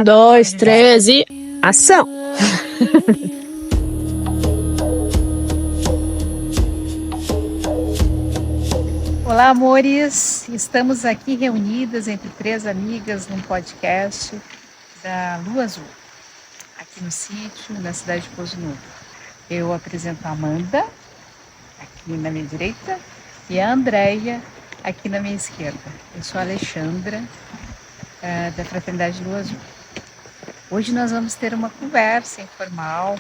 dois, três e ação! Olá, amores! Estamos aqui reunidas entre três amigas num podcast da Lua Azul, aqui no sítio, na cidade de Pouso Novo. Eu apresento a Amanda, aqui na minha direita, e a Andréia, aqui na minha esquerda. Eu sou a Alexandra, da Fraternidade Lua Azul. Hoje nós vamos ter uma conversa informal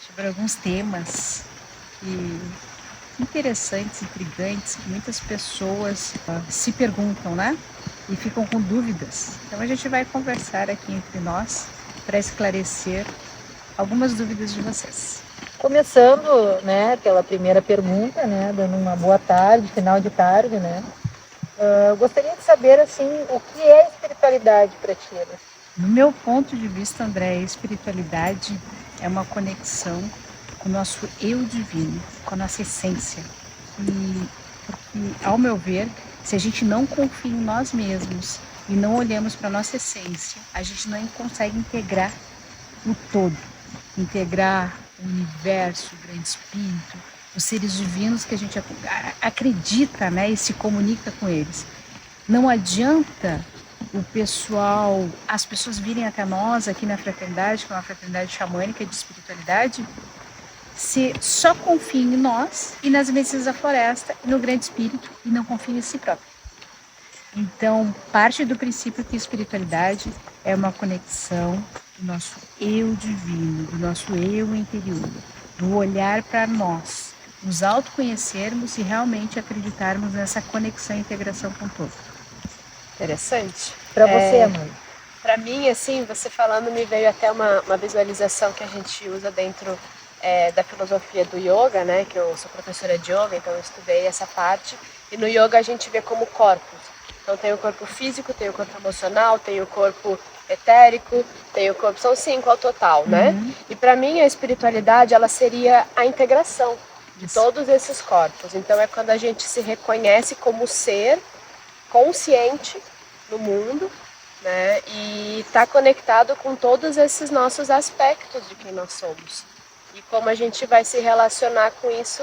sobre alguns temas interessantes, intrigantes, que muitas pessoas se perguntam, né? E ficam com dúvidas. Então a gente vai conversar aqui entre nós para esclarecer algumas dúvidas de vocês. Começando, né, pela primeira pergunta, né, dando uma boa tarde, final de tarde, né? Eu gostaria de saber, assim, o que é espiritualidade para ti, né? No meu ponto de vista, André, a espiritualidade é uma conexão com o nosso eu divino, com a nossa essência. Porque, ao meu ver, se a gente não confia em nós mesmos e não olhamos para a nossa essência, a gente não consegue integrar o todo, integrar o universo, o grande espírito, os seres divinos que a gente acredita, né, e se comunica com eles. Não adianta as pessoas virem até nós aqui na fraternidade, que é uma fraternidade xamânica de espiritualidade, se só confiam em nós e nas medicinas da floresta e no grande espírito e não confiam em si próprio. Então, parte do princípio que a espiritualidade é uma conexão do nosso eu divino, do nosso eu interior, do olhar para nós, nos autoconhecermos e realmente acreditarmos nessa conexão e integração com o todo. Interessante. Para você, Amanda? Para mim, assim, você falando, me veio até uma visualização que a gente usa dentro da filosofia do yoga, né? Que eu sou professora de yoga, então eu estudei essa parte. E no yoga a gente vê como corpos. Então tem o corpo físico, tem o corpo emocional, tem o corpo etérico, tem o corpo... São 5 ao total, né? E para mim a espiritualidade, ela seria a integração de todos esses corpos. Então é quando a gente se reconhece como ser consciente no mundo, né? E está conectado com todos esses nossos aspectos de quem nós somos. E como a gente vai se relacionar com isso,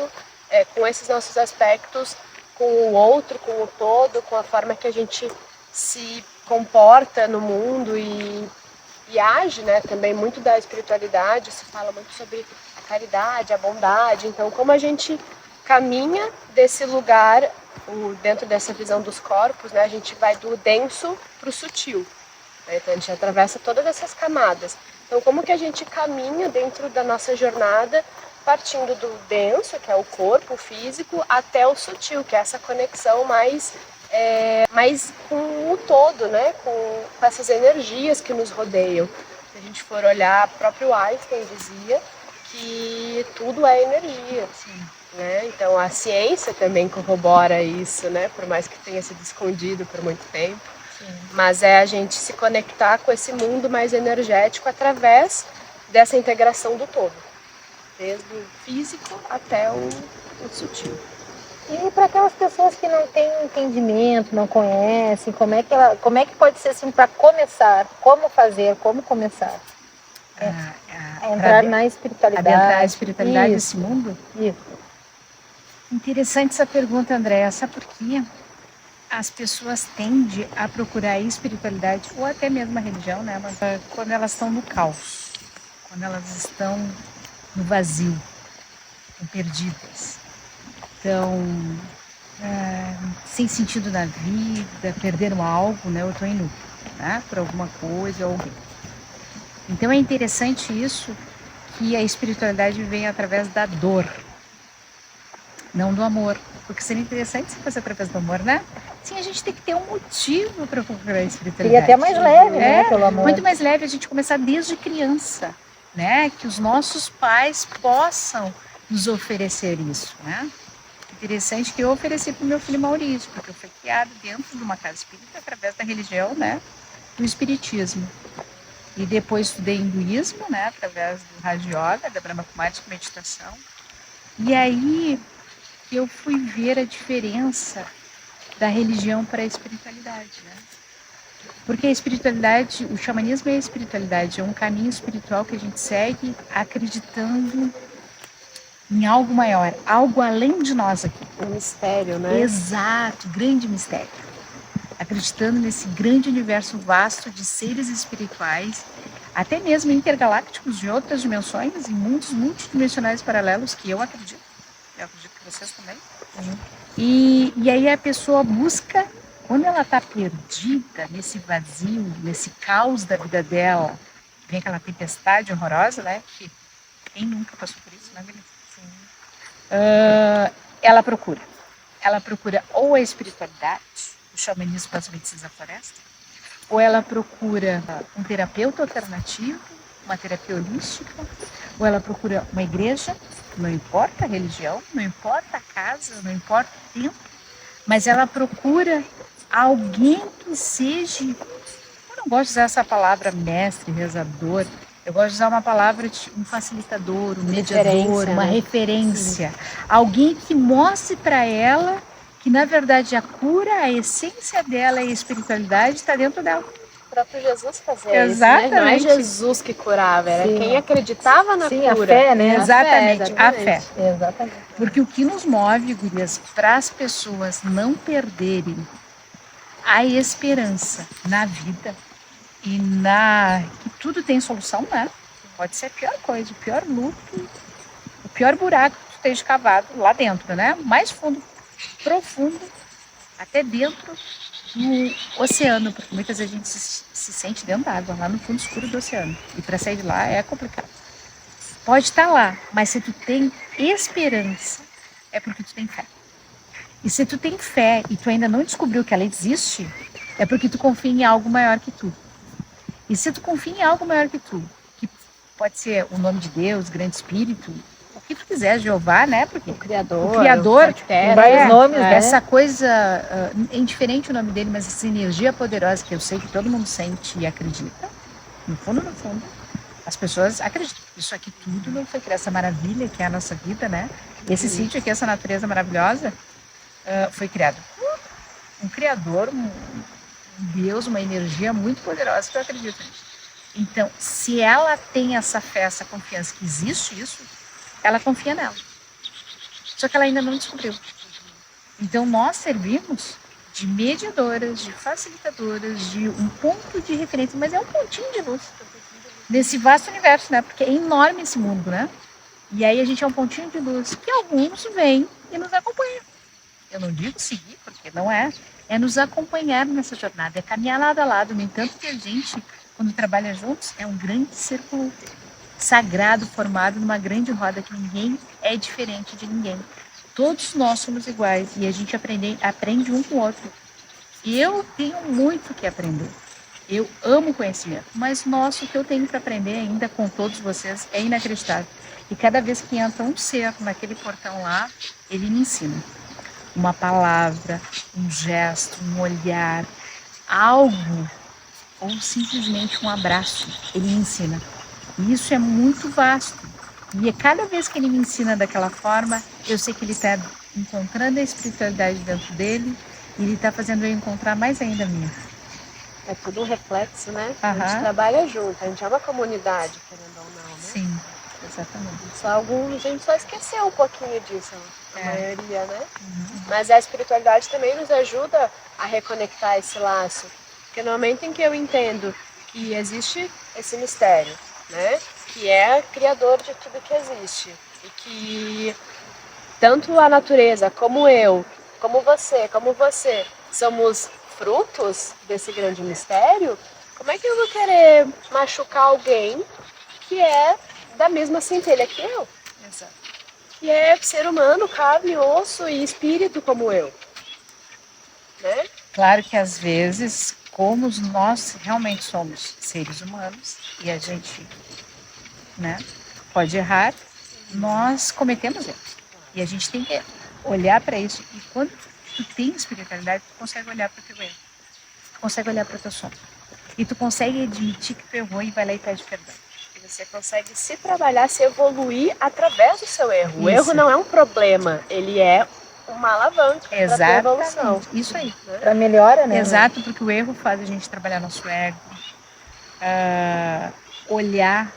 com esses nossos aspectos, com o outro, com o todo, com a forma que a gente se comporta no mundo e age, né? Também muito da espiritualidade, se fala muito sobre a caridade, a bondade. Então, como a gente caminha desse lugar, dentro dessa visão dos corpos, né? A gente vai do denso para o sutil. Né? Então, a gente atravessa todas essas camadas. Então, como que a gente caminha dentro da nossa jornada, partindo do denso, que é o corpo físico, até o sutil, que é essa conexão mais com o todo, né? Com essas energias que nos rodeiam. Se a gente for olhar, próprio Einstein dizia que tudo é energia. Sim. Né? Então, a ciência também corrobora isso, né? Por mais que tenha sido escondido por muito tempo. Sim. Mas é a gente se conectar com esse mundo mais energético através dessa integração do todo, desde o físico até o sutil. E para aquelas pessoas que não têm entendimento, não conhecem, como é que pode ser assim para começar? Como fazer? Como começar? Entrar na espiritualidade. Adentrar a espiritualidade desse Isso. mundo? Isso. Interessante essa pergunta, Andréa. Sabe por quê? As pessoas tendem a procurar a espiritualidade ou até mesmo a religião, né? Mas quando elas estão no caos, quando elas estão no vazio, estão perdidas, estão sem sentido na vida, perderam algo, né? Ou estão indo, né? Por alguma coisa ou alguém. Então é interessante isso, que a espiritualidade vem através da dor, não do amor. Porque seria interessante se fosse através do amor, né? Sim, a gente tem que ter um motivo para procurar a espiritualidade. E até mais leve, né? Pelo amor. Muito mais leve a gente começar desde criança, né? Que os nossos pais possam nos oferecer isso, né? Interessante que eu ofereci para o meu filho Maurício, porque eu fui criada dentro de uma casa espírita através da religião, né? Do espiritismo. E depois estudei hinduísmo, né? Através do Raja Yoga, da Brahma Kumaris, com meditação. E aí eu fui ver a diferença da religião para a espiritualidade, né? Porque a espiritualidade, o xamanismo é a espiritualidade, é um caminho espiritual que a gente segue acreditando em algo maior, algo além de nós aqui. Um mistério, né? Exato, grande mistério. Acreditando nesse grande universo vasto de seres espirituais, até mesmo intergalácticos de outras dimensões, em mundos multidimensionais paralelos, que eu acredito que vocês também. E aí a pessoa busca, quando ela está perdida nesse vazio, nesse caos da vida dela, vem aquela tempestade horrorosa, né? Que quem nunca passou por isso, né? Ela procura. Ela procura ou a espiritualidade, o xamanismo para as medicinas da floresta, ou ela procura um terapeuta alternativo, uma terapia holística, ou ela procura uma igreja, não importa a religião, não importa a casa, não importa o tempo, mas ela procura alguém que seja, eu não gosto de usar essa palavra mestre, rezador, eu gosto de usar uma palavra de um facilitador, um mediador, uma referência. Alguém que mostre para ela que, na verdade, a cura, a essência dela e a espiritualidade está dentro dela. O próprio Jesus fazia Exatamente. isso, né? Não é Jesus que curava, era quem acreditava na cura. A fé, né? Exatamente, a fé. Exatamente. Porque o que nos move, gurias, para as pessoas não perderem a esperança na vida e que tudo tem solução, né? Pode ser a pior coisa, o pior luto, o pior buraco que tu esteja cavado lá dentro, né? Mais fundo, profundo, até dentro do oceano, porque muitas vezes a gente se sente dentro da água, lá no fundo escuro do oceano. E para sair de lá é complicado. Pode estar lá, mas se tu tem esperança, é porque tu tem fé. E se tu tem fé e tu ainda não descobriu que ela existe, é porque tu confia em algo maior que tu. E se tu confia em algo maior que tu, que pode ser o nome de Deus, grande espírito, o que tu quiser, Jeová, né? Porque O Criador, vários nomes, né? Essa coisa, é indiferente o nome dele, mas essa energia poderosa que eu sei que todo mundo sente e acredita, no fundo, as pessoas acreditam que isso aqui tudo não foi criado, essa maravilha que é a nossa vida, né? Esse sítio aqui, essa natureza maravilhosa, foi criado por um Criador, um Deus, uma energia muito poderosa que eu acredito nisso. Então, se ela tem essa fé, essa confiança que existe isso, ela confia nela. Só que ela ainda não descobriu. Então, nós servimos de mediadoras, de facilitadoras, de um ponto de referência, mas é um pontinho de luz nesse vasto universo, né? Porque é enorme esse mundo, né? E aí a gente é um pontinho de luz que alguns vêm e nos acompanham. Eu não digo seguir, porque não é. É nos acompanhar nessa jornada, é caminhar lado a lado. No entanto que a gente, quando trabalha juntos, é um grande círculo sagrado formado numa grande roda que ninguém é diferente de ninguém. Todos nós somos iguais e a gente aprende um com o outro. E eu tenho muito que aprender. Eu amo conhecimento, mas nossa, o que eu tenho para aprender ainda com todos vocês é inacreditável. E cada vez que entra um ser naquele portão lá, ele me ensina. Uma palavra, um gesto, um olhar, algo, ou simplesmente um abraço, ele me ensina. E isso é muito vasto. E cada vez que ele me ensina daquela forma, eu sei que ele está encontrando a espiritualidade dentro dele e ele está fazendo eu encontrar mais ainda a minha. É tudo um reflexo, né? A gente trabalha junto, a gente é uma comunidade, querendo ou não, né? Sim, exatamente. A gente só esqueceu um pouquinho disso, a maioria, né? Mas a espiritualidade também nos ajuda a reconectar esse laço. Porque no momento em que eu entendo que existe esse mistério, né? Que é criador de tudo que existe. E que tanto a natureza, como eu, como você, somos frutos desse grande mistério, como é que eu vou querer machucar alguém que é da mesma centelha que eu? Exato. Que é ser humano, carne, osso e espírito como eu. Né? Claro que às vezes, como nós realmente somos seres humanos e a gente, né, pode errar, nós cometemos erros. E a gente tem que olhar para isso. E quando tu tem espiritualidade, tu consegue olhar para o teu erro. Tu consegue olhar para a tua sombra. E tu consegue admitir que tu errou e vai lá e pede perdão. E você consegue se trabalhar, se evoluir através do seu erro. O Isso. erro não é um problema, ele é uma alavanca para ter evolução. Exatamente, isso aí. Para melhora, né? Exato, porque o erro faz a gente trabalhar nosso ego, olhar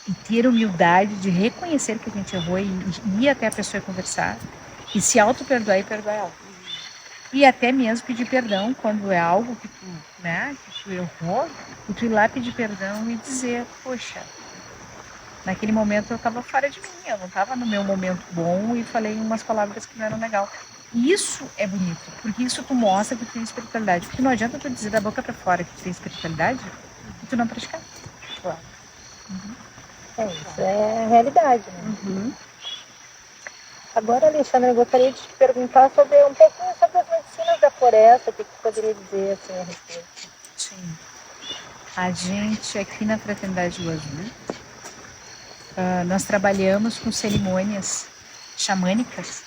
e ter humildade de reconhecer que a gente errou e ir até a pessoa e conversar, e se auto-perdoar e perdoar ela. E até mesmo pedir perdão quando é algo que tu, né, que tu errou, e tu ir lá pedir perdão e dizer, poxa, naquele momento eu estava fora de mim, eu não estava no meu momento bom e falei umas palavras que não eram legal. E isso é bonito, porque isso tu mostra que tu tem espiritualidade. Porque não adianta tu dizer da boca para fora que tu tem espiritualidade e tu não praticar. Claro. Isso é a realidade, né? Agora, Alexandre, eu gostaria de te perguntar sobre um pouquinho sobre as medicinas da floresta, o que tu poderia dizer assim a respeito? Sim. A gente aqui na Fraternidade do Azul, nós trabalhamos com cerimônias xamânicas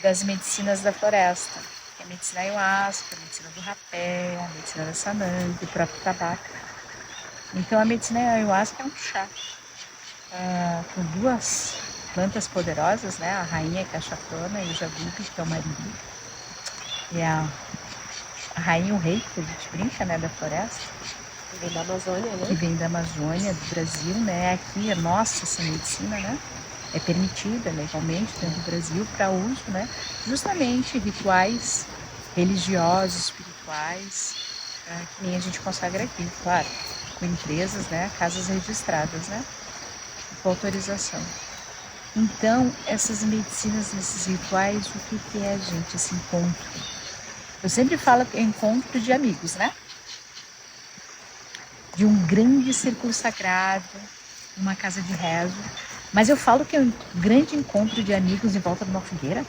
das medicinas da floresta. Que é a medicina ayahuasca, a medicina do rapé, a medicina da sananga, o próprio tabaco. Então a medicina ayahuasca é um chá com duas plantas poderosas, né? A rainha, que é a chafrona, e o jagupe, que é o mariri. E a rainha e o rei, que a gente brinca, né, da floresta. Que vem da Amazônia, né? Que vem da Amazônia, do Brasil, né? Aqui é nossa essa medicina, né? É permitida legalmente dentro do Brasil para uso, né? Justamente rituais religiosos, espirituais, que nem a gente consagra aqui, claro, com empresas, né? Casas registradas, né? Com autorização. Então, essas medicinas, esses rituais, o que é, gente, esse encontro? Eu sempre falo que é encontro de amigos, né? De um grande círculo sagrado, uma casa de rezo. Mas eu falo que é um grande encontro de amigos em volta de uma fogueira,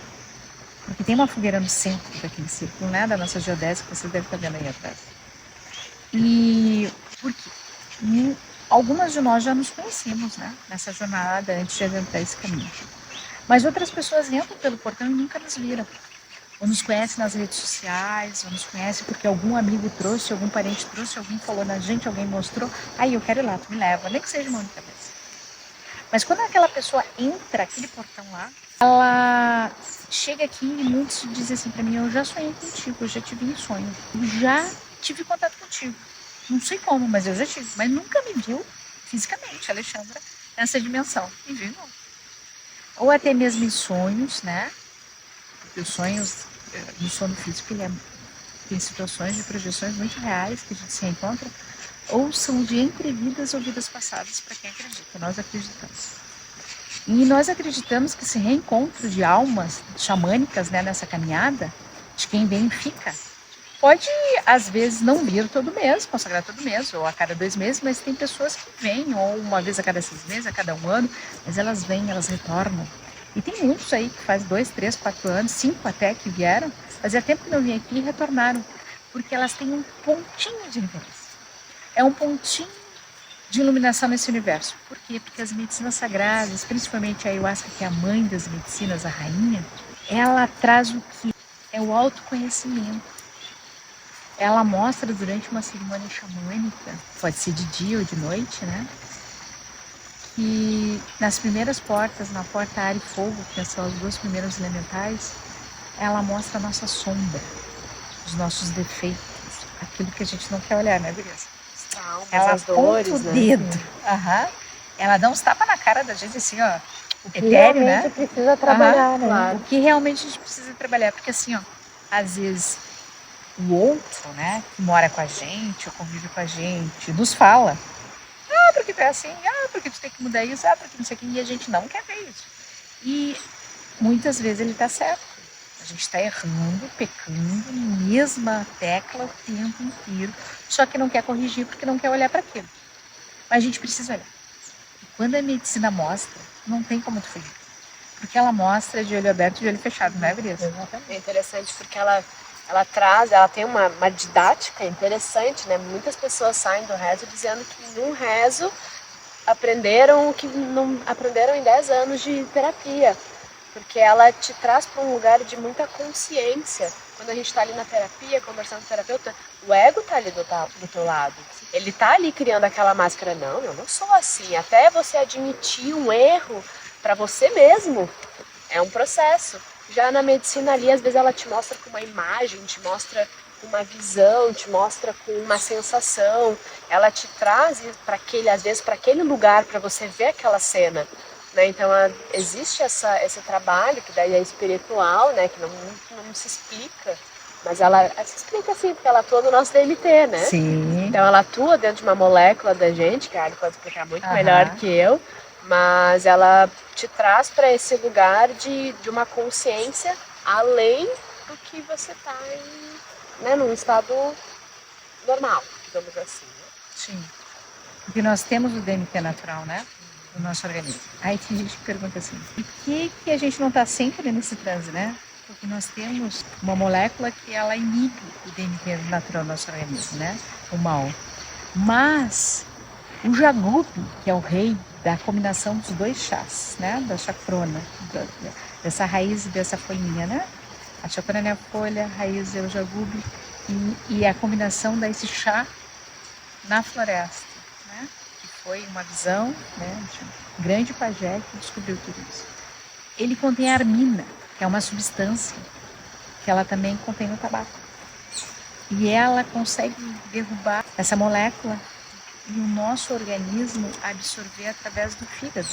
porque tem uma fogueira no centro daquele círculo, né? Da nossa geodésia, que vocês devem estar vendo aí atrás. E por quê? Algumas de nós já nos conhecemos, né? Nessa jornada antes de adentrar esse caminho. Mas outras pessoas entram pelo portão e nunca nos viram. Ou nos conhecem nas redes sociais, ou nos conhecem porque algum amigo trouxe, algum parente trouxe, alguém falou na gente, alguém mostrou. Aí eu quero ir lá, tu me leva, nem que seja uma única vez. Mas quando aquela pessoa entra, aquele portão lá, ela chega aqui e muitos dizem assim pra mim, eu já sonhei contigo, eu já tive em sonho, eu já tive contato contigo. Não sei como, mas eu já tive. Mas nunca me viu fisicamente, Alexandra, nessa dimensão. Me viu, não. Ou até mesmo em sonhos, né? Porque os sonhos, no sono físico, tem situações de projeções muito reais que a gente se encontra, ou são de entrevidas ou vidas passadas, para quem acredita. Nós acreditamos. E nós acreditamos que esse reencontro de almas xamânicas, né, nessa caminhada, de quem vem e fica, pode, às vezes, não vir todo mês, consagrar todo mês, ou a cada 2 meses, mas tem pessoas que vêm, ou uma vez a cada 6 meses, a cada 1 ano, mas elas vêm, elas retornam. E tem muitos aí que faz 2, 3, 4 anos, 5 até que vieram, fazia tempo que não vinham aqui e retornaram, porque elas têm um pontinho de interesse. É um pontinho de iluminação nesse universo. Por quê? Porque as medicinas sagradas, principalmente a ayahuasca, que é a mãe das medicinas, a rainha, ela traz o que? É o autoconhecimento. Ela mostra durante uma cerimônia xamânica, pode ser de dia ou de noite, né? Que nas primeiras portas, na porta ar e fogo, que são os 2 primeiros elementais, ela mostra a nossa sombra, os nossos defeitos, aquilo que a gente não quer olhar, né, beleza? Ela as dores, aponta o né? dedo. Ela dá uns tapas na cara da gente, assim, ó, O que etéreo, realmente né? precisa trabalhar, né? Claro. O que realmente a gente precisa trabalhar, porque assim, ó, às vezes o outro, né, que mora com a gente, ou convive com a gente, nos fala, porque tu é assim, porque tu tem que mudar isso, porque não sei o que, e a gente não quer ver isso. E muitas vezes ele tá certo. A gente está errando, pecando, mesma tecla o tempo inteiro, só que não quer corrigir porque não quer olhar para aquilo. Mas a gente precisa olhar. E quando a medicina mostra, não tem como tu fugir. Porque ela mostra de olho aberto e de olho fechado, não é, Brisa? É interessante porque ela tem uma didática interessante, né? Muitas pessoas saem do rezo dizendo que em um rezo aprenderam o que não aprenderam em 10 anos de terapia. Porque ela te traz para um lugar de muita consciência. Quando a gente está ali na terapia, conversando com o terapeuta, o ego está ali do teu lado. Ele está ali criando aquela máscara. Não, eu não sou assim. Até você admitir um erro para você mesmo, é um processo. Já na medicina ali, às vezes ela te mostra com uma imagem, te mostra com uma visão, te mostra com uma sensação. Ela te traz para aquele, às vezes, para aquele lugar, para você ver aquela cena. Né? Então, existe esse trabalho, que daí é espiritual, né? Que não se explica. Mas ela se explica assim, porque ela atua no nosso DMT, né? Sim. Então ela atua dentro de uma molécula da gente, que a Ali pode explicar muito melhor que eu, mas ela te traz para esse lugar de uma consciência além do que você está né, num estado normal, digamos assim. Né? Sim. Porque nós temos o DMT natural, né? No nosso organismo. Aí tem gente que pergunta assim, por que a gente não está sempre nesse transe, né? Porque nós temos uma molécula que ela inibe o DMT natural do nosso organismo, né? O mal. Mas o Jagub, que é o rei da combinação dos dois chás, né? Da chacrona, dessa raiz e dessa folhinha, né? A chacrona é a folha, a raiz é o Jagub e a combinação desse chá na floresta, né? Que foi uma visão, né, de um grande pajé que descobriu tudo isso. Ele contém a armina, que é uma substância que ela também contém no tabaco. E ela consegue derrubar essa molécula e o nosso organismo absorver através do fígado.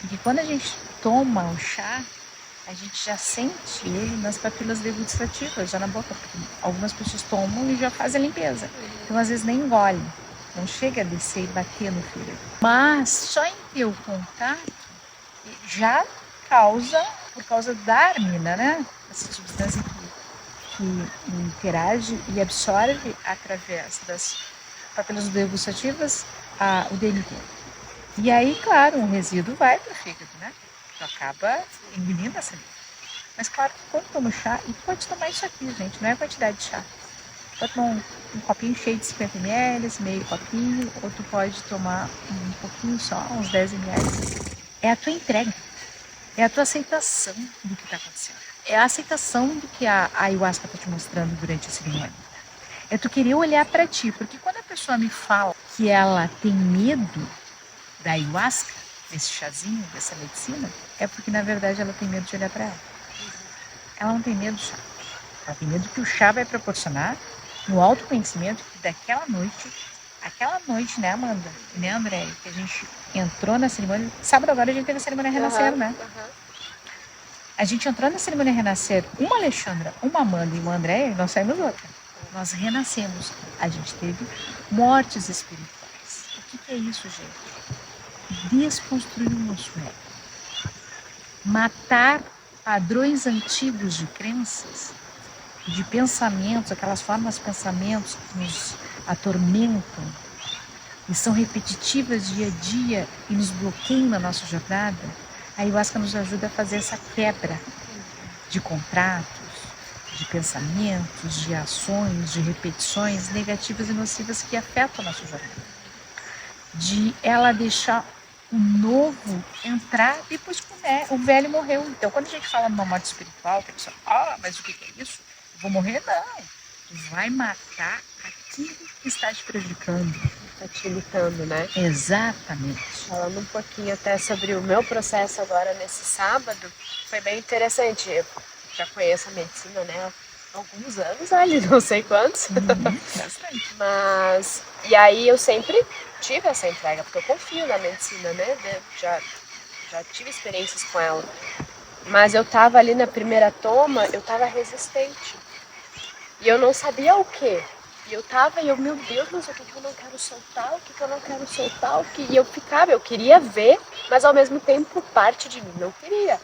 Porque quando a gente toma o chá, a gente já sente ele nas papilas degustativas, já na boca. Porque algumas pessoas tomam e já fazem a limpeza. Então, às vezes, nem engole. Não chega a descer e bater no fígado. Mas só em ter o contato já causa, por causa da armina, né? Essa substância que interage e absorve através das papilas degustativas o DMT. E aí, claro, um resíduo vai para o fígado, né? Tu acaba engolindo essa saliva. Mas claro que quando toma chá, e tu pode tomar isso aqui, gente, não é a quantidade de chá. Tu pode tomar um copinho cheio de 50 ml, meio copinho, ou tu pode tomar um pouquinho só, uns 10 ml. É a tua entrega, é a tua aceitação do que está acontecendo. É a aceitação do que a ayahuasca está te mostrando durante a cerimônia. É tu querer olhar para ti, porque quando a pessoa me fala que ela tem medo da ayahuasca, desse chazinho, dessa medicina, é porque na verdade ela tem medo de olhar para ela. Ela não tem medo do chá. Ela tem medo que o chá vai proporcionar no autoconhecimento que aquela noite, né, Amanda? E né, André? Que a gente entrou na cerimônia. Sábado agora a gente teve a cerimônia Renascer, né? A gente entrou na cerimônia Renascer, uma Alexandra, uma Amanda e uma André, e nós saímos outra. Nós renascemos. A gente teve mortes espirituais. O que é isso, gente? Desconstruir o nosso ego. Matar padrões antigos de crenças, de pensamentos, aquelas formas de pensamentos que nos atormentam e são repetitivas dia a dia e nos bloqueiam na nossa jornada. A ayahuasca nos ajuda a fazer essa quebra de contratos, de pensamentos, de ações, de repetições negativas e nocivas que afetam a nossa jornada. De ela deixar o novo entrar depois que o velho morreu. Então, quando a gente fala numa morte espiritual, tem pessoa, mas o que é isso? Eu vou morrer? Não. Tu vai matar aquilo que está te prejudicando. Está te limitando, né? Exatamente. Falando um pouquinho até sobre o meu processo agora nesse sábado, foi bem interessante. Eu já conheço a medicina, né? Há alguns anos ali, não sei quantos. Bastante. Mas, e aí eu sempre tive essa entrega, porque eu confio na medicina, né? Já tive experiências com ela. Mas eu tava ali na primeira toma, eu tava resistente. E eu não sabia o quê. E eu tava, meu Deus, mas o que eu não quero soltar? O que eu não quero soltar? E eu queria ver, mas ao mesmo tempo parte de mim não queria.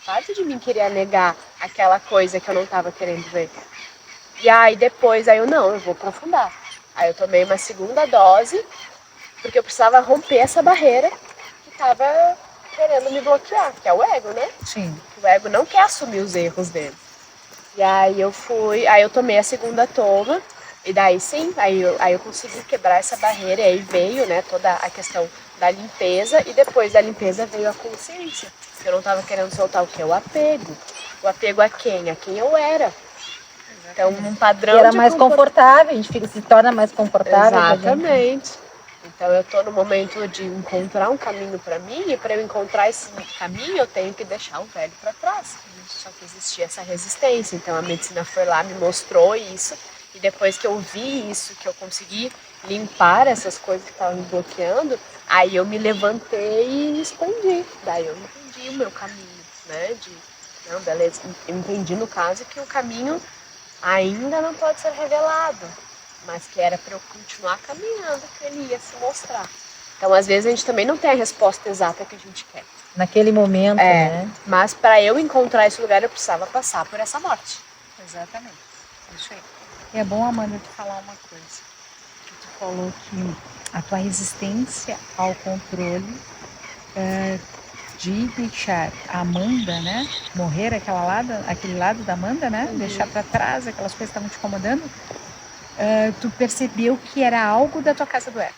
Parte de mim queria negar aquela coisa que eu não tava querendo ver. E aí depois, eu vou aprofundar. Aí eu tomei uma segunda dose, porque eu precisava romper essa barreira que tava querendo me bloquear, que é o ego, né? Sim. O ego não quer assumir os erros dele. E aí eu tomei a segunda toma, e daí sim, aí eu consegui quebrar essa barreira, e aí veio, né, toda a questão da limpeza, e depois da limpeza veio a consciência. Eu não estava querendo soltar o que? O apego. O apego a quem? A quem eu era. Então, um padrão era mais confortável, a gente se torna mais confortável. Exatamente. Então eu tô no momento de encontrar um caminho para mim, e para eu encontrar esse caminho eu tenho que deixar o velho para trás. Só que existia essa resistência, então a medicina foi lá, me mostrou isso, e depois que eu vi isso, que eu consegui limpar essas coisas que estavam me bloqueando, aí eu me levantei e expandi. Daí eu entendi o meu caminho, né? Não, beleza, eu entendi no caso que o caminho ainda não pode ser revelado, mas que era para eu continuar caminhando, que ele ia se mostrar. Então, às vezes, a gente também não tem a resposta exata que a gente quer. Naquele momento, né? Mas para eu encontrar esse lugar, eu precisava passar por essa morte. Exatamente. Isso aí. E é bom, Amanda, te falar uma coisa. Que tu falou que a tua resistência ao controle de deixar a Amanda, né, morrer aquele lado da Amanda, né, deixar para trás aquelas coisas que estavam te incomodando, tu percebeu que era algo da tua casa do ego,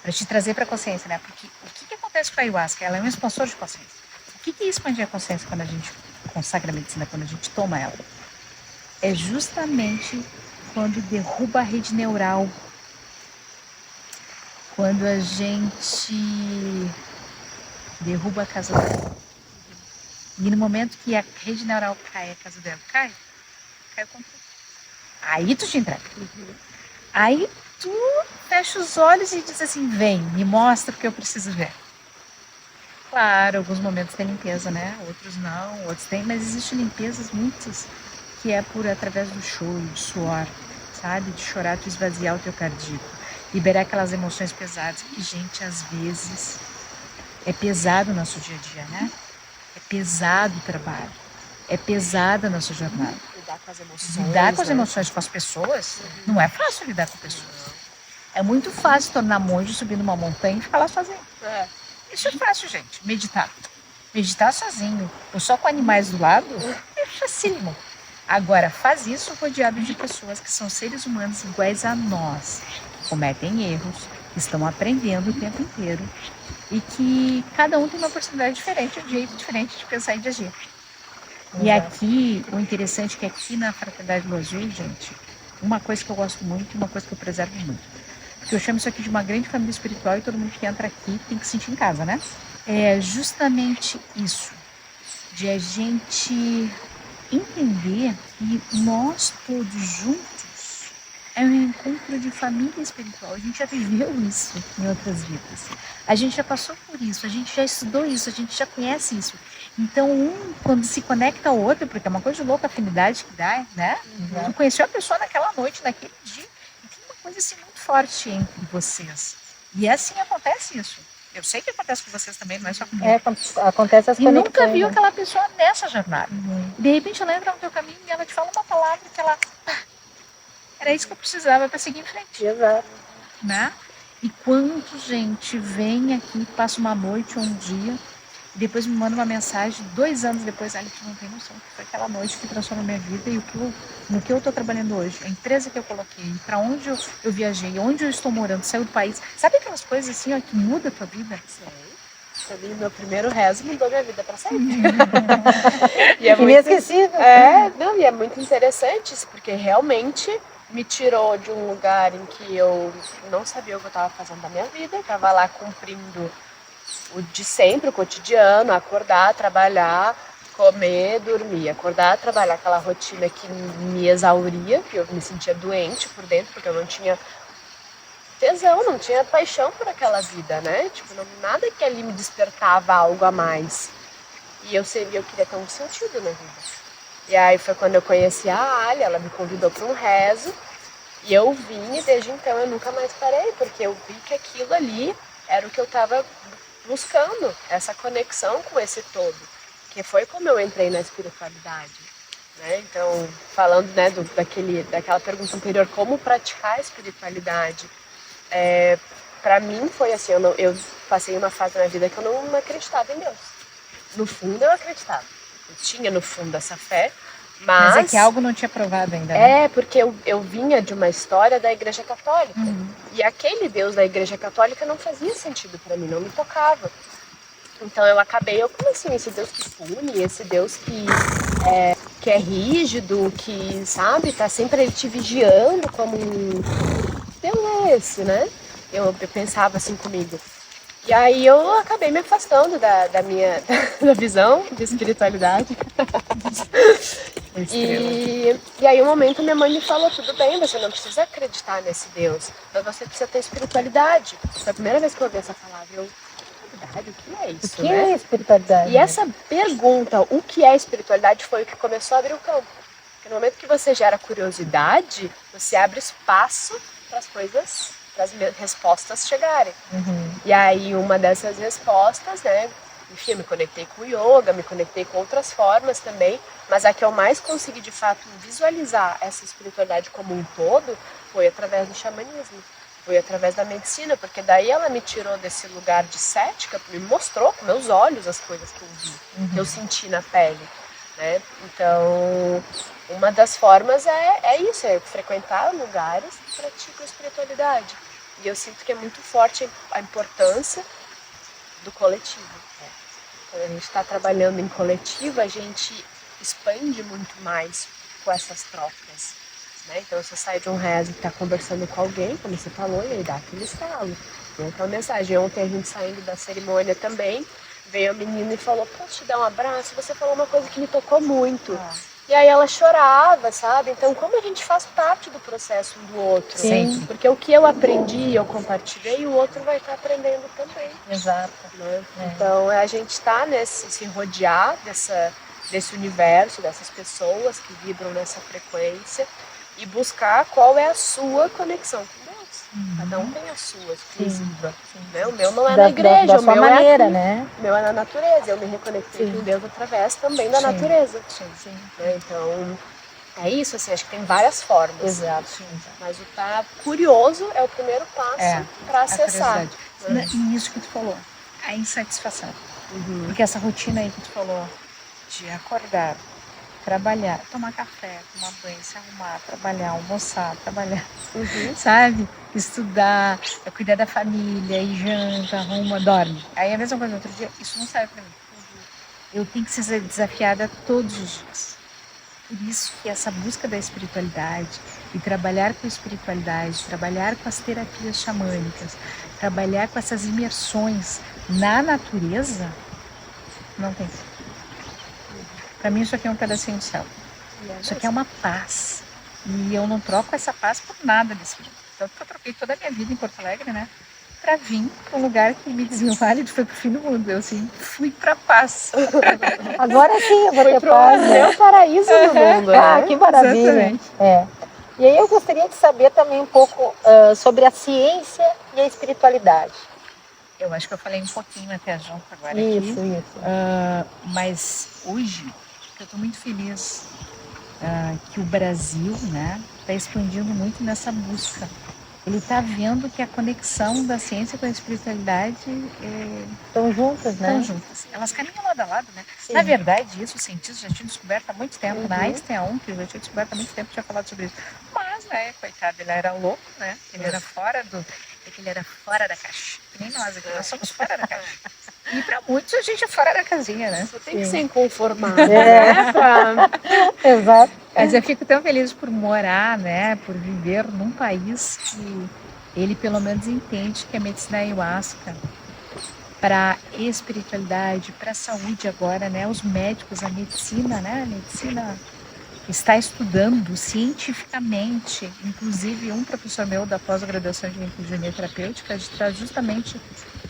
para te trazer para a consciência, né? Porque o que acontece com a ayahuasca? Ela é um expansor de consciência. O que é expandir a consciência quando a gente consagra a medicina, quando a gente toma ela? É justamente quando derruba a rede neural, quando a gente derruba a casa do ego. E no momento que a rede neural cai, a casa do ego cai o controle. Aí tu te entrega. Aí tu fecha os olhos e diz assim, vem, me mostra porque eu preciso ver. Claro, alguns momentos tem limpeza, né? Outros não, outros tem, mas existem limpezas muitas que é através do choro, do suor, sabe? De chorar, tu esvaziar o teu cardíaco, liberar aquelas emoções pesadas. E, gente, às vezes é pesado o nosso dia a dia, né? É pesado o trabalho, é pesada a nossa jornada. Lidar com as emoções. Lidar com as emoções, com as pessoas, não é fácil lidar com pessoas. É muito fácil tornar monge, subir numa montanha e ficar lá sozinho. Isso é fácil, gente. Meditar. Meditar sozinho, ou só com animais do lado, é facílimo. Agora, faz isso rodeado de pessoas que são seres humanos iguais a nós, que cometem erros, que estão aprendendo o tempo inteiro e que cada um tem uma personalidade diferente, um jeito diferente de pensar e de agir. E aqui, o interessante é que aqui na Fraternidade do Azul, gente, uma coisa que eu gosto muito e uma coisa que eu preservo muito, porque eu chamo isso aqui de uma grande família espiritual e todo mundo que entra aqui tem que se sentir em casa, né? É justamente isso, de a gente entender que nós todos juntos é um encontro de família espiritual. A gente já viveu isso em outras vidas. A gente já passou por isso, a gente já estudou isso, a gente já conhece isso. Então, quando se conecta ao outro, porque é uma coisa de louca afinidade que dá, né? Tu conheceu a pessoa naquela noite, naquele dia, e tem uma coisa assim muito forte entre vocês. E assim acontece isso. Eu sei que acontece com vocês também, não é só comigo. Acontece as E conexões. nunca viu aquela pessoa nessa jornada. De repente ela entra no teu caminho e ela te fala uma palavra que ela... era isso que eu precisava para seguir em frente. Exato. Né? E quanto gente vem aqui, passa uma noite ou um dia, e depois me manda uma mensagem, 2 anos depois, tu não tem noção, que foi aquela noite que transformou minha vida e no que eu estou trabalhando hoje, a empresa que eu coloquei, para onde eu viajei, onde eu estou morando, saiu do país. Sabe aquelas coisas assim, ó, que muda a tua vida? Pra mim, meu primeiro rezo mudou minha vida para sempre. E é inesquecível. E é muito interessante isso, porque realmente me tirou de um lugar em que eu não sabia o que eu estava fazendo da minha vida, estava lá cumprindo o de sempre, o cotidiano, acordar, trabalhar, comer, dormir, acordar, trabalhar, aquela rotina que me exauria, que eu me sentia doente por dentro, porque eu não tinha tesão, não tinha paixão por aquela vida, né? Tipo, nada que ali me despertava algo a mais. E eu queria ter um sentido na vida. E aí foi quando eu conheci a Ali, ela me convidou para um rezo, e eu vim, e desde então eu nunca mais parei, porque eu vi que aquilo ali era o que eu estava buscando, essa conexão com esse todo, que foi como eu entrei na espiritualidade. Né? Então, falando, né, daquela pergunta anterior, como praticar a espiritualidade, para mim foi assim, eu passei uma fase na minha vida que eu não acreditava em Deus. No fundo eu acreditava, eu tinha no fundo essa fé, mas é que algo não tinha provado ainda, né? Porque eu vinha de uma história da Igreja Católica, e aquele Deus da Igreja Católica não fazia sentido para mim, não me tocava. Então eu acabei, como assim, esse Deus que pune, esse Deus que é rígido, que, sabe, tá sempre ele te vigiando, como um Deus é esse, né? Eu pensava assim comigo. E aí eu acabei me afastando da minha da visão de espiritualidade. E aí um momento minha mãe me falou, tudo bem, você não precisa acreditar nesse Deus, mas você precisa ter espiritualidade. Foi a primeira vez que eu ouvi essa palavra. O que é isso? O que é espiritualidade? E essa pergunta, o que é espiritualidade, foi o que começou a abrir o campo. Porque no momento que você gera curiosidade, você abre espaço para as coisas, para as respostas chegarem. E aí uma dessas respostas, né? Enfim, eu me conectei com o yoga, me conectei com outras formas também, mas a que eu mais consegui de fato visualizar essa espiritualidade como um todo foi através do xamanismo. Foi através da medicina, porque daí ela me tirou desse lugar de cética, me mostrou com meus olhos as coisas que eu vi, que eu senti na pele, né? Então, uma das formas é isso, é frequentar lugares que praticam espiritualidade. E eu sinto que é muito forte a importância do coletivo. Quando a gente está trabalhando em coletivo, a gente expande muito mais com essas trocas. Né? Então você sai de um reza e está conversando com alguém, como você falou, e aí dá aquele estalo. Tem aquela mensagem. Ontem a gente saindo da cerimônia também, veio a menina e falou, posso te dar um abraço? Você falou uma coisa que me tocou muito. E aí ela chorava, sabe? Então como a gente faz parte do processo um do outro. Sim. Porque o que eu aprendi, eu compartilhei, o outro vai estar aprendendo também. Exato. Né? Então a gente está se rodear desse universo, dessas pessoas que vibram nessa frequência, e buscar qual é a sua conexão com Deus. Cada um tem a sua exclusiva. Né? O meu não é na igreja, da o sua meu maneira, é aqui. né? O meu é na natureza. Eu me reconectei com Deus através também da natureza. Né? Então, é isso, assim, acho que tem várias formas. Exato. Mas o estar curioso é o primeiro passo para acessar. Né? E isso que tu falou, a insatisfação. Porque essa rotina aí que tu falou, de acordar, trabalhar, tomar café, tomar banho, se arrumar, trabalhar, almoçar, trabalhar, sabe? Estudar, cuidar da família, ir janta, arruma, dorme. Aí a mesma coisa, outro dia, isso não serve pra mim. Eu tenho que ser desafiada todos os dias. Por isso que essa busca da espiritualidade, e trabalhar com a espiritualidade, trabalhar com as terapias xamânicas, trabalhar com essas imersões na natureza, não tem fim. Para mim isso aqui é um pedacinho do céu. Isso aqui é uma paz. E eu não troco essa paz por nada desse mundo. Tanto que eu troquei toda a minha vida em Porto Alegre, né? Para vir para um lugar que me dizia, Válido, foi pro fim do mundo. Eu assim, fui para paz. Agora sim, eu vou ter paz. Meu paraíso no mundo. Ah, que maravilha. Exatamente. E aí eu gostaria de saber também um pouco sobre a ciência e a espiritualidade. Eu acho que eu falei um pouquinho até junto agora Isso. Mas hoje eu estou muito feliz que o Brasil, né, está expandindo muito nessa busca. Ele está vendo que a conexão da ciência com a espiritualidade Estão juntas, né? estão juntas. Elas caminham lado a lado, né? Sim. Na verdade, isso os cientistas já tinham descoberto há muito tempo. Na Einstein, que já tinha descoberto há muito tempo, tinha falado sobre isso. Mas, né, coitado, ele era louco, né? Ele era fora da caixa. Que nem nós aqui, nós somos fora da caixa. E para muitos a gente é fora da casinha, né? Você tem que ser inconformado, Exato. Mas eu fico tão feliz por morar, né? Por viver num país que ele pelo menos entende que a medicina ayahuasca para espiritualidade, para saúde agora, né? Os médicos, a medicina, né? A medicina está estudando cientificamente, inclusive um professor meu da pós-graduação de engenharia terapêutica está justamente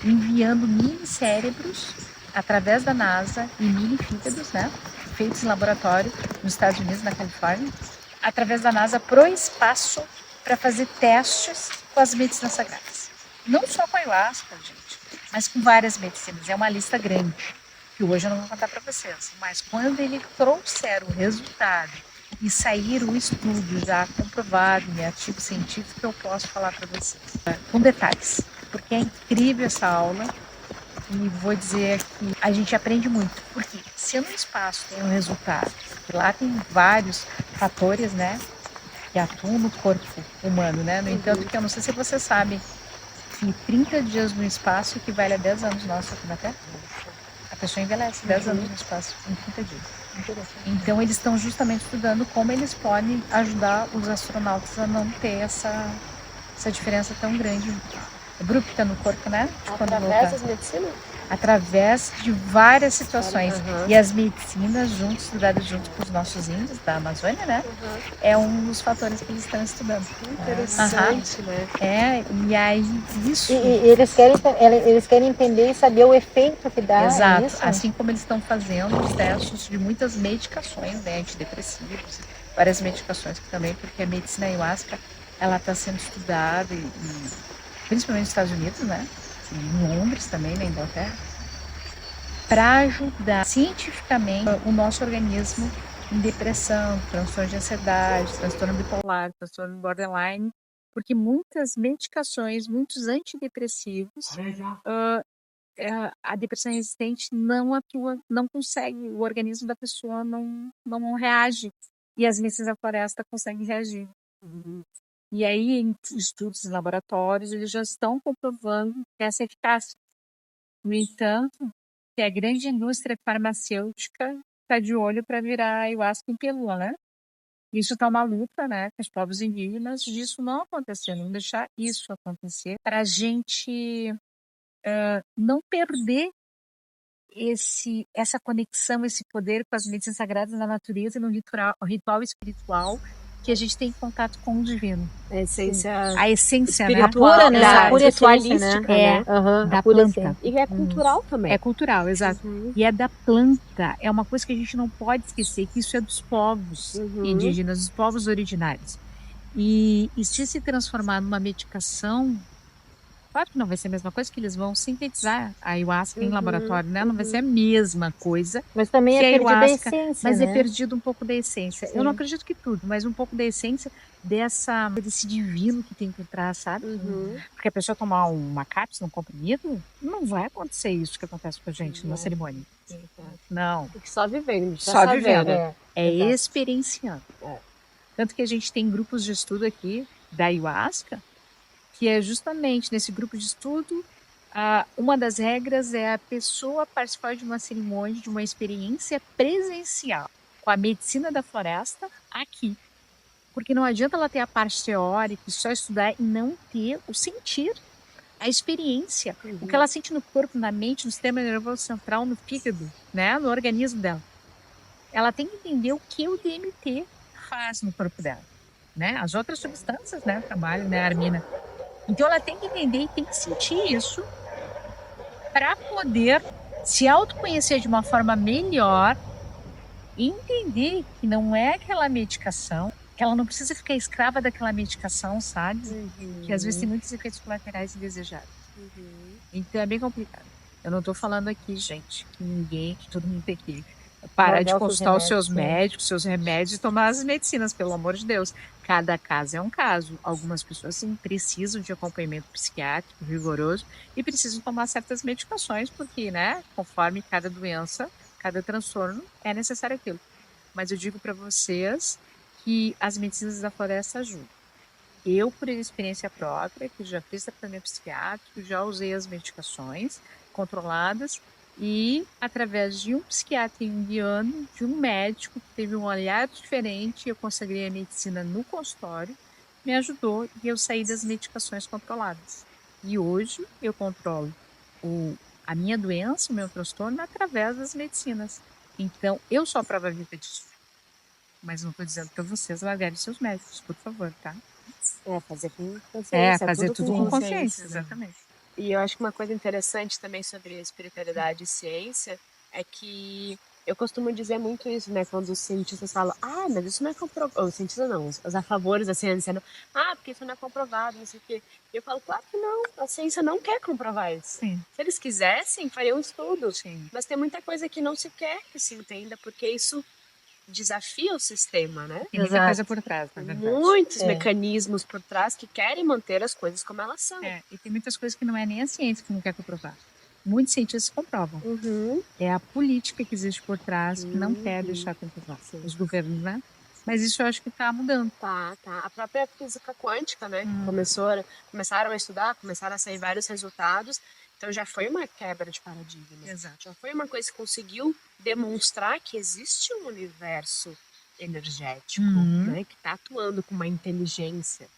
enviando mini cérebros através da NASA e mini fígados, né, feitos em laboratório nos Estados Unidos, na Califórnia, através da NASA pro espaço para fazer testes com as medicinas sagradas. Não só com a ayahuasca, gente, mas com várias medicinas. É uma lista grande, que hoje eu não vou contar para vocês. Mas quando ele trouxer o resultado e sair o estudo já comprovado em artigo científico, eu posso falar para vocês. Com detalhes, porque é incrível essa aula. E vou dizer que a gente aprende muito, porque se no espaço tem um resultado, que lá tem vários fatores, né, que atuam no corpo humano, né, no entanto que eu não sei se vocês sabem que 30 dias no espaço equivale a 10 anos nossos aqui na Terra. A pessoa envelhece 10 anos no espaço em 30 dias. Então eles estão justamente estudando como eles podem ajudar os astronautas a não ter essa diferença tão grande O grupo que está no corpo, né? Quando Através voltar. das medicinas? Através de várias situações. Aham. E as medicinas, juntos, estudadas junto com os nossos índios da Amazônia, né? É um dos fatores que eles estão estudando. Interessante, né? E aí isso. E eles querem entender e saber o efeito que dá. Exato. É isso? Assim como eles estão fazendo os testes de muitas medicações, né? Antidepressivos, várias medicações que também, porque a medicina ayahuasca, ela está sendo estudada, principalmente nos Estados Unidos, né? E em Londres também, na Inglaterra, para ajudar cientificamente o nosso organismo em depressão, transtorno de ansiedade, transtorno bipolar, transtorno borderline, porque muitas medicações, muitos antidepressivos, a depressão resistente não atua, não consegue, o organismo da pessoa não reage. E as medicinas da floresta conseguem reagir. E aí, em estudos em laboratórios, eles já estão comprovando essa eficácia. No entanto, que a grande indústria farmacêutica está de olho para virar ayahuasca em pílula, né? Isso está uma luta, né, com os povos indígenas, disso não acontecer, não deixar isso acontecer, para a gente não perder essa conexão, esse poder com as medicinas sagradas da natureza e no ritual espiritual que a gente tem contato com o divino. A essência A essência, espiritual, pura, né? a A pura ritualística, essência, né? da a pura planta. essência. E é cultural também. É cultural, exato. E é da planta. É uma coisa que a gente não pode esquecer, que isso é dos povos indígenas, dos povos originários. E se transformar numa medicação, claro que não vai ser a mesma coisa, que eles vão sintetizar a ayahuasca em laboratório, né? Não vai ser a mesma coisa. Mas também que é a perdida a ayahuasca, essência, mas né? é perdido um pouco da essência. Sim. Eu não acredito que tudo, mas um pouco da essência desse divino que tem por trás, sabe? Porque a pessoa tomar uma cápsula, um comprimido, não vai acontecer isso que acontece com a gente numa cerimônia. Não. Tem que só vivendo, Só vivendo. É exato. experienciando. Tanto que a gente tem grupos de estudo aqui da ayahuasca, que é justamente nesse grupo de estudo, uma das regras é a pessoa participar de uma cerimônia, de uma experiência presencial com a medicina da floresta aqui. Porque não adianta ela ter a parte teórica, só estudar e não ter o sentir, a experiência, o que ela sente no corpo, na mente, no sistema nervoso central, no fígado, né, no organismo dela. Ela tem que entender o que o DMT faz no corpo dela, né? As outras substâncias, né, trabalham, né, Armina. Então ela tem que entender e tem que sentir isso para poder se autoconhecer de uma forma melhor e entender que não é aquela medicação, que ela não precisa ficar escrava daquela medicação, sabe? Que às vezes tem muitos efeitos colaterais indesejados. Então é bem complicado. Eu não estou falando aqui, gente, que todo mundo tem que parar de consultar os seus médicos, seus remédios e tomar as medicinas, pelo amor de Deus. Cada caso é um caso. Algumas pessoas sim, precisam de acompanhamento psiquiátrico rigoroso e precisam tomar certas medicações, porque, né, conforme cada doença, cada transtorno, é necessário aquilo. Mas eu digo para vocês que as medicinas da floresta ajudam. Eu, por experiência própria, que já fiz tratamento psiquiátrico, já usei as medicações controladas e, através de um psiquiatra indiano, de um médico que teve um olhar diferente, eu consagrei a medicina no consultório, me ajudou e eu saí das medicações controladas. E hoje eu controlo a minha doença, o meu transtorno, através das medicinas. Então, eu sou a prova viva disso. Mas não estou dizendo para vocês largarem seus médicos, por favor, tá? Fazer com consciência. Fazer tudo com consciência, né? exatamente. E eu acho que uma coisa interessante também sobre espiritualidade e ciência é que eu costumo dizer muito isso, né? Quando os cientistas falam, mas isso não é comprovado. Os cientistas não, os a favores da ciência, não. Porque isso não é comprovado, não sei o quê. E eu falo, claro que não, a ciência não quer comprovar isso. Sim. Se eles quisessem, fariam um estudo. Sim. Mas tem muita coisa que não se quer que se entenda, porque isso desafia o sistema, né? Tem muita coisa por trás, na verdade. Muitos mecanismos por trás que querem manter as coisas como elas são. E tem muitas coisas que não é nem a ciência que não quer comprovar. Muitos cientistas comprovam. É a política que existe por trás que não quer deixar comprovar. Os governos, né? Mas isso eu acho que está mudando. Tá. A própria física quântica, né? Começaram a estudar, começaram a sair vários resultados. Então já foi uma quebra de paradigma. Exato. Já foi uma coisa que conseguiu demonstrar que existe um universo energético, né? Que está atuando com uma inteligência.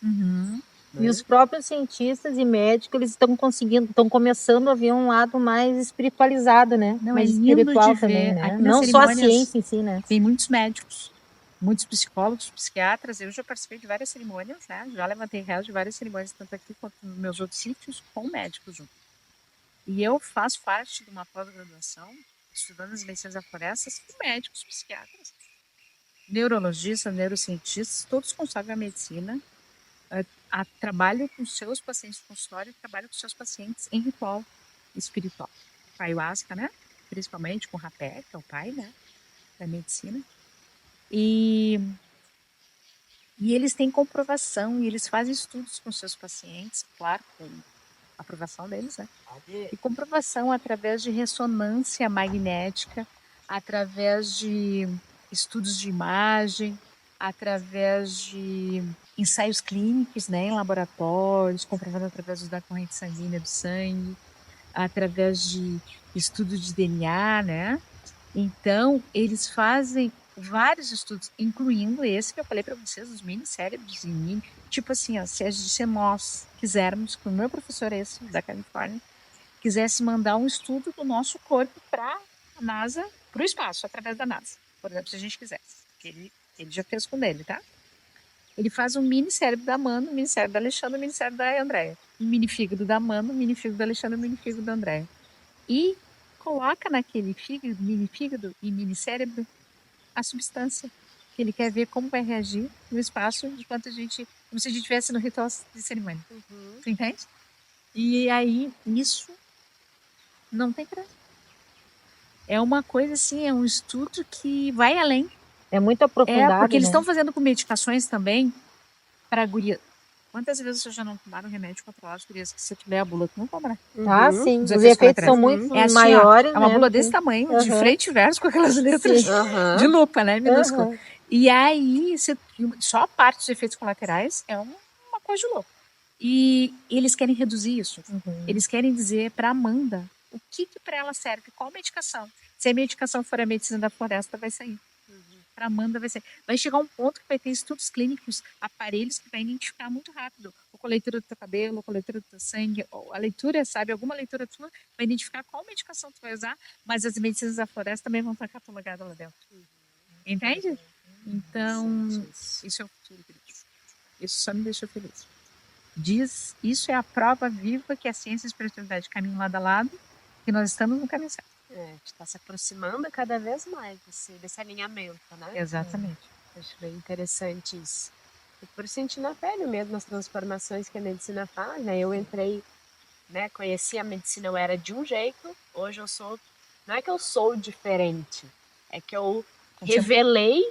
E os próprios cientistas e médicos, eles estão começando a ver um lado mais espiritualizado, né? Não, mais é lindo espiritual de também, ver. né? Aqui nas Não só a cerimônias ciência em si, né? Tem muitos médicos, muitos psicólogos, psiquiatras. Eu já participei de várias cerimônias, né? Já levantei réus de várias cerimônias, tanto aqui quanto nos meus outros sítios, com médicos junto. E eu faço parte de uma pós-graduação, estudando as medicinas da floresta, com médicos, psiquiatras, neurologistas, neurocientistas, todos consagram a medicina. Trabalho com seus pacientes no consultório, trabalho com seus pacientes em ritual espiritual. Com a ayahuasca, né? Principalmente com o rapé, que é o pai, né? Da medicina. E eles têm comprovação, e eles fazem estudos com seus pacientes, claro, com a aprovação deles, né? E comprovação através de ressonância magnética, através de estudos de imagem, através de ensaios clínicos, né, em laboratórios, comprovando através da corrente sanguínea do sangue, através de estudo de DNA, né? Então, eles fazem vários estudos, incluindo esse que eu falei para vocês, os mini cérebros em mim. Tipo assim, ó, se nós quisermos, com o meu professor esse, da Califórnia, quisesse mandar um estudo do nosso corpo para a NASA, para o espaço, através da NASA, por exemplo, se a gente quisesse. Ele já fez com ele, tá? Ele faz um mini cérebro da Amanda, um mini cérebro da Alexandra, um mini cérebro da Andréia. Um mini fígado da Amanda, um mini fígado da Alexandra, um mini fígado da Andréia. E coloca naquele fígado, mini fígado e mini cérebro a substância que ele quer ver como vai reagir no espaço enquanto a gente, como se a gente estivesse no ritual de cerimônia. Tu entende? E aí, isso não tem preço. É uma coisa assim, é um estudo que vai além. É muito aprofundado, porque eles né? estão fazendo com medicações também para guria. Quantas vezes vocês já não tomaram remédio controlado de gurias que se tu ler a bula, tu não toma, né? Ah, sim. Os efeitos efeitos são colaterais. muito É assim, ó, maiores, é uma né? bula desse tamanho, de frente e verso, com aquelas letras de lupa, né? Minúscula. E aí, só a parte dos efeitos colaterais é uma coisa de louco. E eles querem reduzir isso. Eles querem dizer para Amanda o que para ela serve, qual medicação. Se a medicação for a medicina da floresta, vai sair. Para Amanda vai ser. Vai chegar um ponto que vai ter estudos clínicos, aparelhos que vai identificar muito rápido. Ou com a leitura do teu cabelo, ou com a leitura do teu sangue, ou a leitura, sabe? Alguma leitura tua vai identificar qual medicação tu vai usar, mas as medicinas da floresta também vão estar catalogadas lá dentro. Entende? Então, isso é o futuro, queridos. Isso só me deixou feliz. Isso é a prova viva que a ciência e a espiritualidade caminham lado a lado, que nós estamos no caminho certo. A gente está se aproximando cada vez mais desse alinhamento, né? Exatamente. Acho bem interessante isso. E por sentir na pele mesmo as transformações que a medicina faz, né? Eu entrei, né? Conheci a medicina, eu era de um jeito, hoje eu sou... Não é que eu sou diferente, é que eu revelei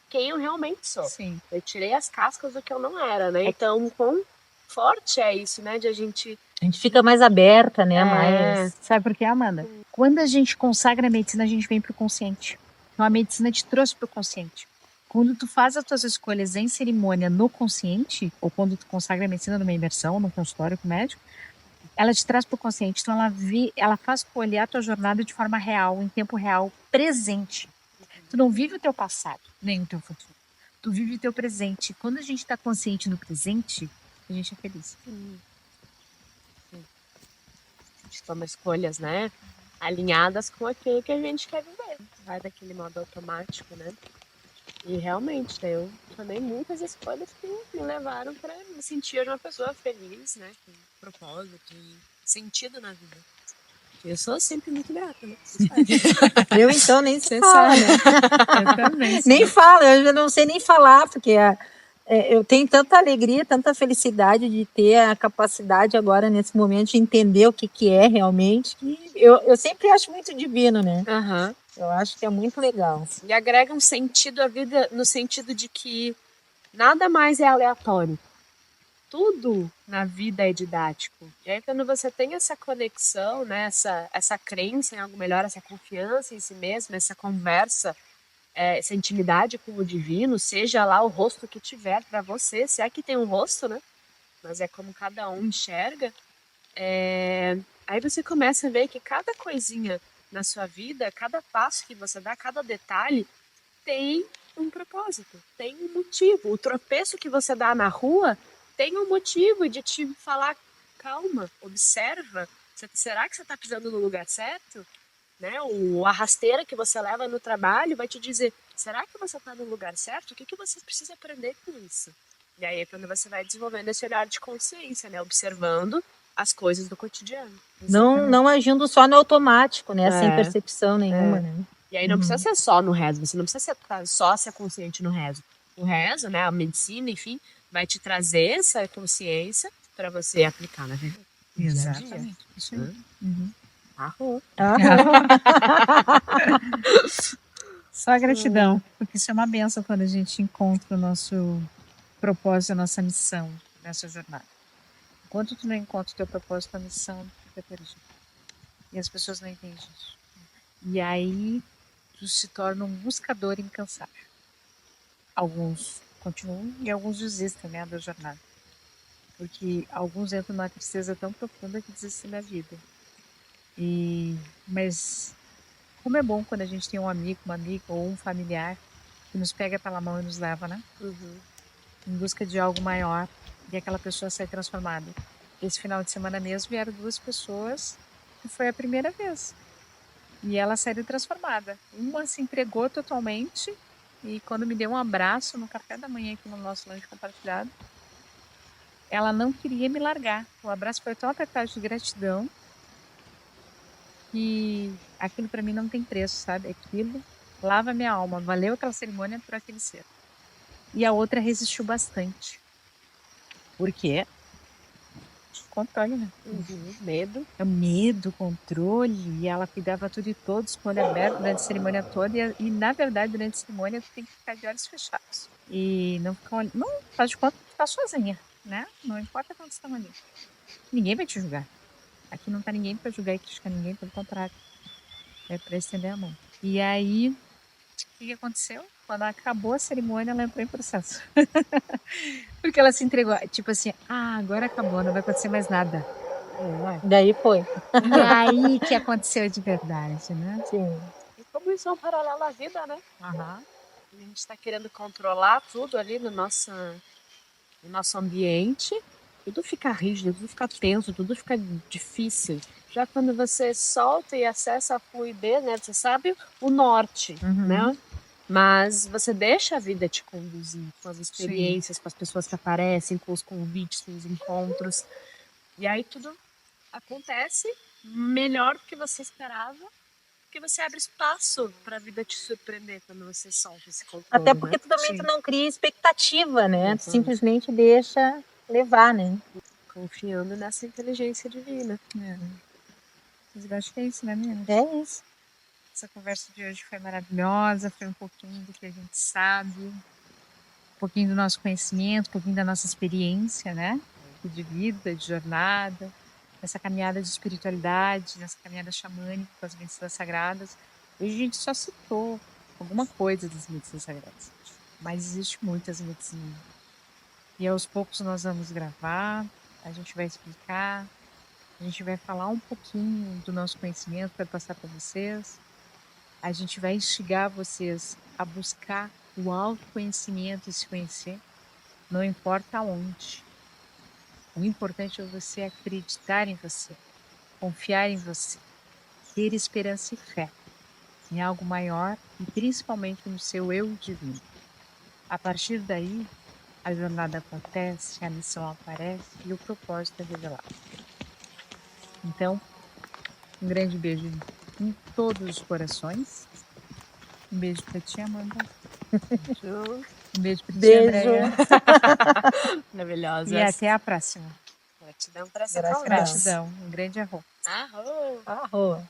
quem eu realmente sou. Sim. Eu tirei as cascas do que eu não era, né? Então, quão forte é isso, né? De a gente fica mais aberta, né? Mais... Sabe por quê, Amanda? Quando a gente consagra a medicina, a gente vem pro consciente. Então a medicina te trouxe pro consciente. Quando tu faz as tuas escolhas em cerimônia no consciente, ou quando tu consagra a medicina numa imersão, num consultório com o médico, ela te traz pro consciente. Então ela faz tu olhar a tua jornada de forma real, em tempo real, presente. Tu não vive o teu passado, nem o teu futuro. Tu vive o teu presente. Quando a gente tá consciente no presente, a gente é feliz. A gente toma escolhas, né? Alinhadas com aquilo que a gente quer viver. Vai daquele modo automático, né? E realmente, né, eu tomei muitas escolhas que me levaram para me sentir uma pessoa feliz, né? Com propósito e sentido na vida. Eu sou sempre muito grata, né? Eu então nem se fala, né? Eu também. Nem falo, eu já não sei nem falar, porque eu tenho tanta alegria, tanta felicidade de ter a capacidade agora, nesse momento, de entender o que é realmente. Que eu sempre acho muito divino, né? Eu acho que é muito legal. E agrega um sentido à vida, no sentido de que nada mais é aleatório. Tudo na vida é didático. E aí, quando você tem essa conexão, né, essa crença em algo melhor, essa confiança em si mesmo, essa conversa, essa intimidade com o divino, seja lá o rosto que tiver para você, se é que tem um rosto, né? Mas é como cada um enxerga. Aí você começa a ver que cada coisinha na sua vida, cada passo que você dá, cada detalhe tem um propósito, tem um motivo. O tropeço que você dá na rua tem um motivo de te falar, calma, observa, será que você está pisando no lugar certo? Né? A rasteira que você leva no trabalho vai te dizer, será que você está no lugar certo? O que você precisa aprender com isso? E aí é quando você vai desenvolvendo esse olhar de consciência, né? Observando as coisas do cotidiano. Não agindo só no automático, né? Sem É. percepção nenhuma, né? E aí não precisa ser só no rezo, você não precisa só ser consciente no rezo. O rezo, né, a medicina, enfim, vai te trazer essa consciência para você aplicar na vida. Exatamente. Isso aí. Arrou. Só gratidão, porque isso é uma benção quando a gente encontra o nosso propósito, a nossa missão nessa jornada. Enquanto tu não encontra o teu propósito, a missão, tu fica perdido. E as pessoas não entendem isso. E aí tu se torna um buscador incansável. Alguns continuam e alguns desistem, né, da jornada. Porque alguns entram numa tristeza tão profunda que desistem da vida. Mas como é bom quando a gente tem um amigo, uma amiga ou um familiar que nos pega pela mão e nos leva, né? Em busca de algo maior e aquela pessoa sai transformada. Esse final de semana mesmo vieram 2 pessoas que foi a primeira vez. E ela saiu transformada. Uma se entregou totalmente e quando me deu um abraço no café da manhã aqui no nosso lanche compartilhado, ela não queria me largar. O abraço foi tão apertado de gratidão que aquilo para mim não tem preço, sabe? Aquilo lava minha alma. Valeu aquela cerimônia por aquele ser. E a outra resistiu bastante. Por quê? Controle, né? Medo. Medo, controle. E ela cuidava tudo e todos com o olho aberto durante a cerimônia toda. E na verdade, durante a cerimônia, tu tem que ficar de olhos fechados. E não ficar olhando. Não, faz de conta que tu tá sozinha, né? Não importa quantos estão ali. Ninguém vai te julgar. Aqui não tá ninguém para julgar e criticar ninguém, pelo contrário. É para estender a mão. E aí, o que aconteceu? Quando acabou a cerimônia, ela entrou em processo. Porque ela se entregou, tipo assim, agora acabou, não vai acontecer mais nada. Daí foi. E aí que aconteceu de verdade, né? Sim. E como isso é um paralelo à vida, né? A gente está querendo controlar tudo ali no nosso ambiente, tudo fica rígido, tudo fica tenso, tudo fica difícil. Já quando você solta e acessa a fluidez, né? Você sabe o norte, né? Mas você deixa a vida te conduzir com as experiências, com as pessoas que aparecem, com os convites, com os encontros. E aí tudo acontece melhor do que você esperava, porque você abre espaço para a vida te surpreender quando você solta esse controle. Até porque tu também tu não cria expectativa, né? Tu simplesmente deixa levar, né? Confiando nessa inteligência divina. Mas eu acho que é isso, né, menina? É isso. Essa conversa de hoje foi maravilhosa, foi um pouquinho do que a gente sabe, um pouquinho do nosso conhecimento, um pouquinho da nossa experiência, né? De vida, de jornada, nessa caminhada de espiritualidade, nessa caminhada xamânica com as medicinas sagradas. Hoje a gente só citou alguma coisa das medicinas sagradas, mas existe muitas medicinas. E aos poucos nós vamos gravar, a gente vai explicar, a gente vai falar um pouquinho do nosso conhecimento para passar para vocês. A gente vai instigar vocês a buscar o autoconhecimento e se conhecer, não importa onde. O importante é você acreditar em você, confiar em você, ter esperança e fé em algo maior e principalmente no seu eu divino. A partir daí, a jornada acontece, a missão aparece e o propósito é revelado. Então, um grande beijo em todos os corações. Um beijo pra ti, Amanda. Um beijo pra ti, Andréia. Maravilhosa. E até a próxima. Gratidão por essa Gratidão. conversa. Gratidão. Um grande arroz. Arrou! Arroa.